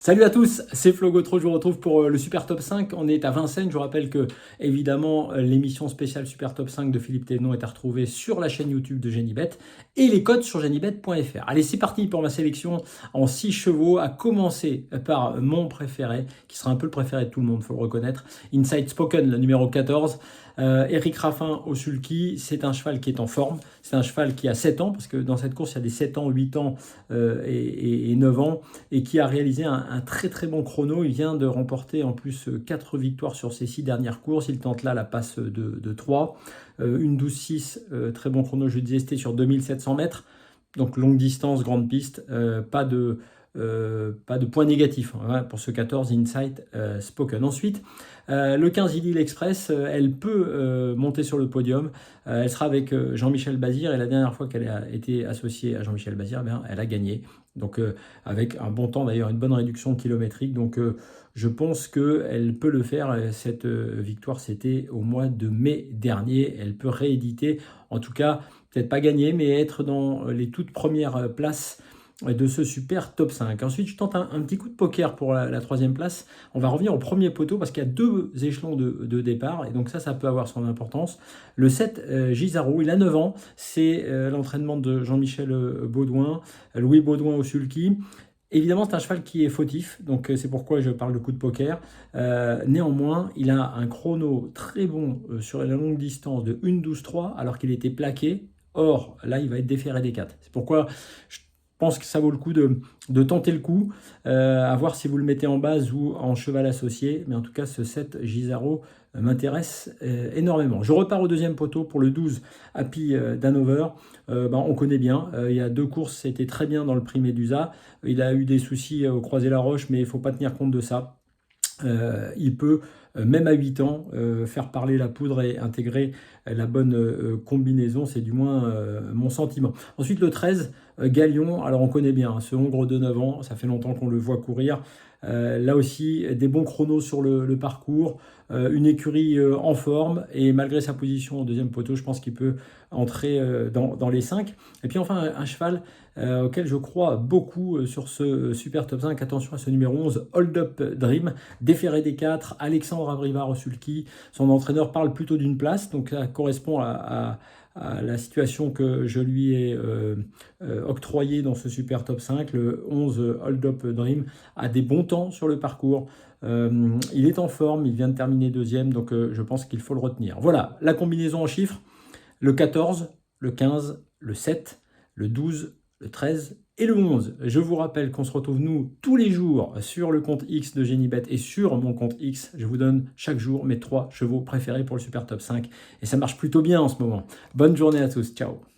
Salut à tous, c'est Flo Gautreau, je vous retrouve pour le Super Top 5. On est à Vincennes, je vous rappelle que évidemment l'émission spéciale Super Top 5 de Philippe Thévenot est à retrouver sur la chaîne YouTube de Genibet et les codes sur genibet.fr. Allez, c'est parti pour ma sélection en 6 chevaux, à commencer par mon préféré, qui sera un peu le préféré de tout le monde, il faut le reconnaître, Inside Spoken, le numéro 14. Eric Raffin au sulky, c'est un cheval qui est en forme, c'est un cheval qui a 7 ans, parce que dans cette course il y a des 7 ans, 8 ans et 9 ans, et qui a réalisé un très très bon chrono. Il vient de remporter en plus 4 victoires sur ses 6 dernières courses, il tente là la passe de 3, une 12-6, très bon chrono, je disais c'était sur 2700 mètres, donc longue distance, grande piste, pas de points négatifs hein, pour ce 14 Inside Spoken. Ensuite, le 15 Idylle Express, elle peut monter sur le podium. Elle sera avec Jean-Michel Bazir, et la dernière fois qu'elle a été associée à Jean-Michel Bazir, elle a gagné. Donc avec un bon temps d'ailleurs, une bonne réduction kilométrique. Donc je pense qu'elle peut le faire. Cette victoire, c'était au mois de mai dernier. Elle peut rééditer, en tout cas, peut-être pas gagner, mais être dans les toutes premières places de ce super top 5. Ensuite, je tente un petit coup de poker pour la troisième place. On va revenir au premier poteau parce qu'il y a deux échelons de départ, et donc ça peut avoir son importance. Le 7, Gisaro, il a 9 ans. C'est l'entraînement de Jean-Michel Baudouin, Louis Baudouin au sulky. Évidemment, c'est un cheval qui est fautif, donc c'est pourquoi je parle de coup de poker. Néanmoins, il a un chrono très bon sur la longue distance de 1,12,3 alors qu'il était plaqué. Or, là, il va être déféré des 4. C'est pourquoi je pense que ça vaut le coup de tenter le coup, à voir si vous le mettez en base ou en cheval associé. Mais en tout cas, ce 7 Gisaro m'intéresse énormément. Je repars au deuxième poteau pour le 12 Happy Danover. On connaît bien, il y a 2 courses, c'était très bien dans le prix Medusa. Il a eu des soucis au Croisé-la-Roche, mais il ne faut pas tenir compte de ça. Il peut, même à 8 ans, faire parler la poudre et intégrer la bonne combinaison, c'est du moins mon sentiment. Ensuite, le 13, Galion, alors on connaît bien ce Hongre de 9 ans, ça fait longtemps qu'on le voit courir. Là aussi, des bons chronos sur le parcours, une écurie en forme, et malgré sa position au deuxième poteau, je pense qu'il peut entrer dans les 5. Et puis enfin, un cheval auquel je crois beaucoup sur ce super top 5. Attention à ce numéro 11, Hold Up Dream, déféré des 4, Alexandre Abrivard au sulky. Son entraîneur parle plutôt d'une place, donc ça correspond à la situation que je lui ai octroyée dans ce super top 5. Le 11 Hold Up Dream a des bons temps sur le parcours. Il est en forme, il vient de terminer deuxième, donc je pense qu'il faut le retenir. Voilà, la combinaison en chiffres, le 14, le 15, le 7, le 12, le 13 et le 11. Je vous rappelle qu'on se retrouve nous tous les jours sur le compte X de Genibet et sur mon compte X. Je vous donne chaque jour mes 3 chevaux préférés pour le Super Top 5 et ça marche plutôt bien en ce moment. Bonne journée à tous, ciao.